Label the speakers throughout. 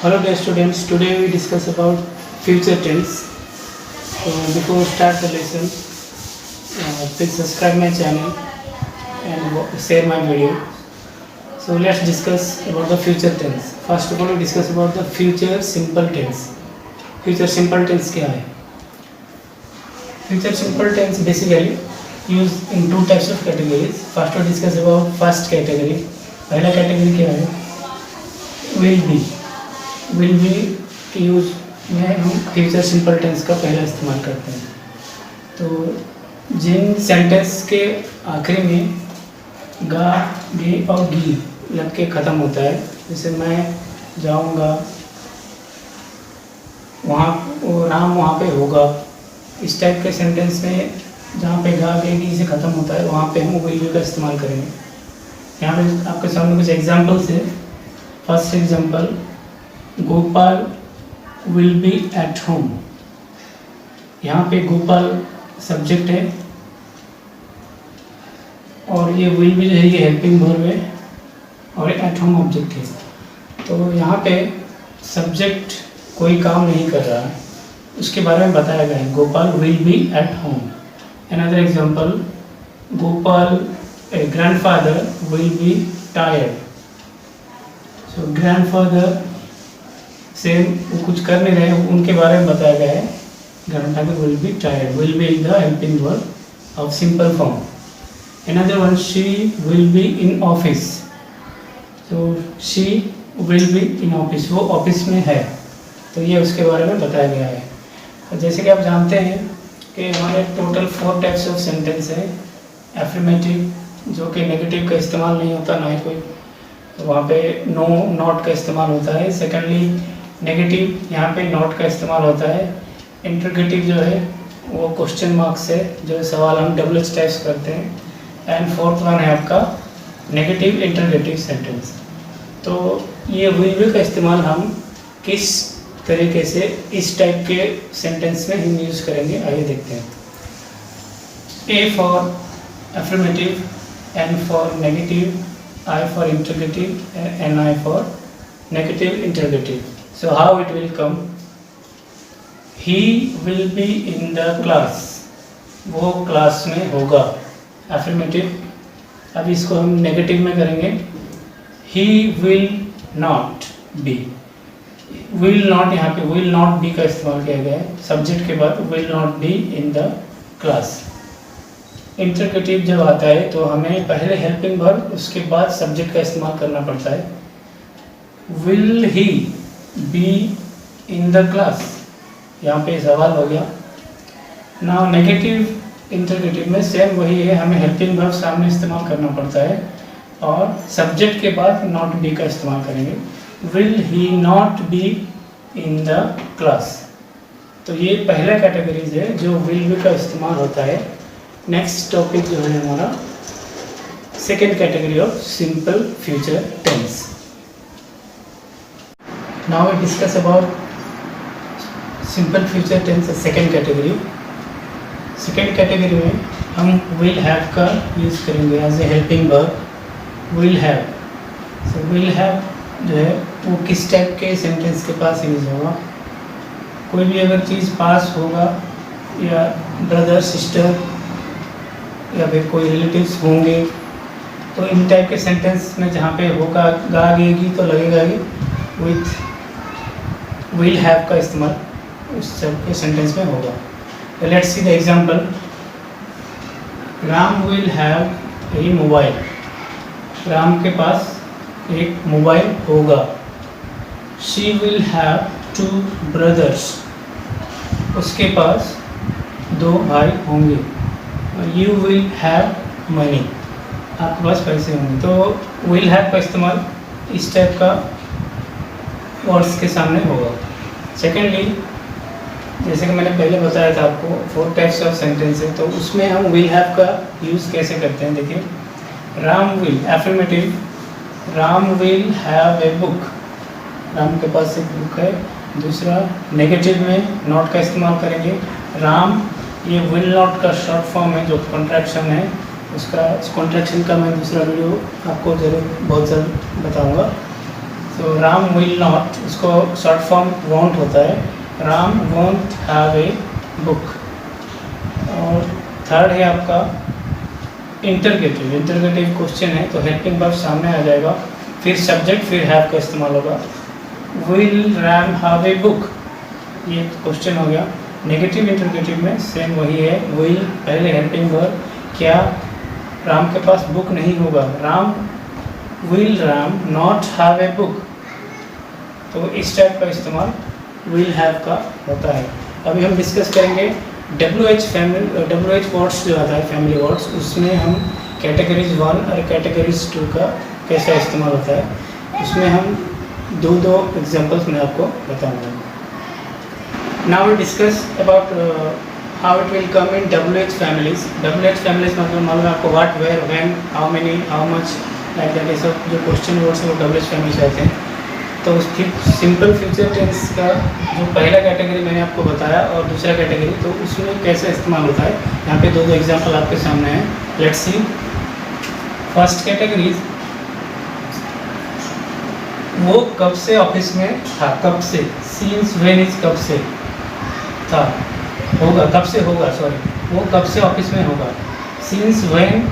Speaker 1: Hello dear students, today we discuss about future tense. So before start the lesson, please subscribe my channel and share my video. So let's discuss about the future tense. First of all, we discuss about the future simple tense. Future simple tense क्या है? Future simple tense basically used in two types of categories. First we discuss about first category. पहला category क्या है? Will be. Will be की use में हम future simple tense का पहला इस्तेमाल करते हैं। तो जिन सेंटेंस के आखिरी में गा गे और गी लग के ख़त्म होता है, जैसे मैं जाऊंगा वहाँ, वो राम वहाँ पे होगा, इस टाइप के सेंटेंस में जहाँ पे गा गे गी से ख़त्म होता है वहाँ पे हम विल बी का इस्तेमाल करेंगे। यहाँ पे आपके सामने कुछ एग्जाम्पल्स है। First example, Gopal will be at home. यहाँ पे गोपाल सब्जेक्ट है और ये विल बी जो है ये हेल्पिंग वर्ब है और एट होम ऑब्जेक्ट है। तो यहाँ पे सब्जेक्ट कोई काम नहीं कर रहा है, उसके बारे में बताया गया है, Gopal will be at home. Another example, Gopal grandfather will be tired. So grandfather से वो कुछ कर नहीं रहे, उनके बारे में बताया गया है, grandfather will be tired. Will be the helping verb of simple form. Another one, she will be in office. तो she will be in office, वो ऑफिस में है, तो ये उसके बारे में बताया गया है। और जैसे कि आप जानते हैं कि हमारे टोटल 4 टाइप्स ऑफ सेंटेंस है। एफर्मेटिव जो कि नेगेटिव का इस्तेमाल नहीं होता, ना ही कोई वहाँ पे नो नॉट का इस्तेमाल होता है। सेकेंडली नेगेटिव, यहाँ पे नॉट का इस्तेमाल होता है। इंटरोगेटिव जो है वो क्वेश्चन मार्क से जो सवाल हम WH टाइप्स करते हैं। एंड फोर्थ वन है आपका नेगेटिव इंटरोगेटिव सेंटेंस। तो ये विल बी का इस्तेमाल हम किस तरीके से इस टाइप के सेंटेंस में हम यूज़ करेंगे, आइए देखते हैं। A for affirmative, N for negative, I for interrogative, and Ni for negative interrogative. So how it will come? He will be in the class. वो क्लास में होगा, affirmative। अब इसको हम नेगेटिव में करेंगे, he will not be। will not, यहाँ पे will not be का इस्तेमाल किया गया है, सब्जेक्ट के बाद will not be in the class। Interrogative जब आता है तो हमें पहले हेल्पिंग वर्ब उसके बाद सब्जेक्ट का इस्तेमाल करना पड़ता है। Will he be in the class, यहाँ पे सवाल हो गया ना। नेगेटिव इंटरगेटिव में सेम वही है, हमें हेल्पिंग वर्ब सामने इस्तेमाल करना पड़ता है और सब्जेक्ट के बाद नॉट बी का इस्तेमाल करेंगे। Will he not be in the class. तो ये पहला कैटेगरीज है जो विल बी का इस्तेमाल होता है। नेक्स्ट टॉपिक जो है हमारा second category of simple future tense. Now we discuss about simple future tense second category. Second category में हम विल हैव का यूज़ करेंगे as a helping verb. Will have, so will have जो है वो किस टाइप के सेंटेंस के पास यूज होगा? कोई भी अगर चीज़ पास होगा या ब्रदर सिस्टर या फिर कोई रिलेटिव्स होंगे, तो इन टाइप के सेंटेंस में जहाँ पे होगा गा गेगी तो लगेगा कि विथ विल हैव का इस्तेमाल उस टाइप के सेंटेंस में होगा। Let's see the example, Ram will have a mobile. Ram के पास एक मोबाइल होगा। She will have 2 brothers. उसके पास 2 भाई होंगे। यू विल हैव मनी, आपके पास पैसे होंगे। तो विल हैव का इस्तेमाल इस टाइप का वर्ड्स के सामने होगा। सेकेंडली, जैसे कि मैंने पहले बताया था आपको 4 टाइप्स ऑफ सेंटेंस है, तो उसमें हम विल हैव का यूज़ कैसे करते हैं। देखिए, Ram will affirmative, Ram will have a book. Ram के पास एक बुक है। दूसरा नेगेटिव में नॉट का इस्तेमाल करेंगे। राम, ये विल नॉट का शॉर्ट फॉर्म है जो कॉन्ट्रैक्शन है, उसका कॉन्ट्रैक्शन का मैं दूसरा वीडियो आपको जरूर बहुत जल्द बताऊंगा। तो राम विल नॉट, उसको शॉर्ट फॉर्म वॉन्ट होता है, Ram want have a book. और थर्ड है आपका इंटरगेटिव, इंटरगेटिव क्वेश्चन है तो हेल्पिंग वर्ब सामने आ जाएगा, फिर सब्जेक्ट, फिर हैव का इस्तेमाल होगा। Will Ram have a book, ये क्वेश्चन हो गया। नेगेटिव इंटरगेटिव में सेम वही है, विल पहले हेल्पिंग वर्ब, क्या राम के पास बुक नहीं होगा, Ram will Ram not have a book, तो इस टाइप का इस्तेमाल विल हैव का होता है। अभी हम डिस्कस करेंगे WH वर्ड्स जो आता है, फैमिली वर्ड्स, उसमें हम कैटेगरीज 1 और कैटेगरीज 2 का कैसा इस्तेमाल होता है, उसमें हम दो एग्जांपल्स मैं आपको बताऊंगा। Now we discuss about how it will come in WH families. WH families मतलब मालूम है आपको, what, where, when, how many, how much, like that, ये सब जो क्वेश्चन वर्ड्स हैं वो WH फैमिली से आते हैं। तो उसकी सिंपल फ्यूचर टेंस का जो पहला कैटेगरी मैंने आपको बताया और दूसरा कैटेगरी, तो उसमें कैसे इस्तेमाल होता है, यहाँ पे दो एग्जांपल आपके सामने हैं। Let's see. फर्स्ट कैटेगरी, वो कब से ऑफिस में था, कब से, सिंस व्हेन इज कब से था, होगा कब से होगा, सॉरी, वो कब से ऑफिस में होगा। Since when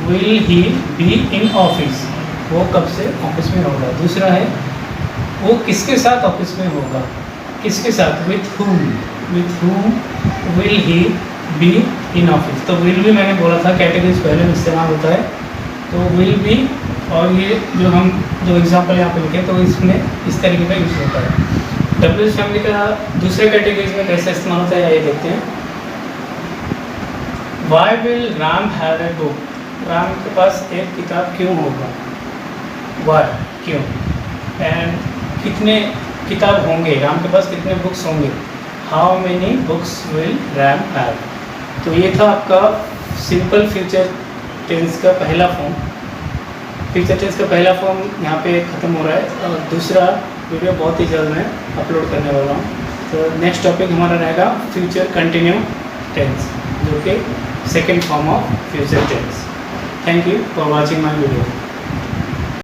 Speaker 1: will he B in office, वो कब से ऑफिस में होगा। दूसरा है, वो किसके साथ ऑफिस में होगा, किसके साथ, with whom will he B in office. तो विल भी मैंने बोला था कैटेगरीज पहले में इस्तेमाल होता है, तो विल भी, और ये जो हम जो एग्जांपल यहाँ पे लिखे तो इसमें इस तरीके का यूज होता है। WH फैमिली का दूसरे कैटेगरीज में कैसे इस्तेमाल होता है ये देखते हैं। Why will Ram have a book, Ram के पास एक किताब क्यों होगा, वाई, क्यों। एंड कितने किताब होंगे, राम के पास कितने बुक्स होंगे, how many books will Ram have. तो ये था आपका सिंपल फ्यूचर टेंस का पहला फॉर्म। फ्यूचर टेंस का पहला फॉर्म यहाँ पे ख़त्म हो रहा है और दूसरा वीडियो बहुत ही जल्द मैं अपलोड करने वाला हूँ। तो नेक्स्ट टॉपिक हमारा रहेगा फ्यूचर कंटिन्यू टेंस, जो कि second form of future tense. Thank you for watching my video.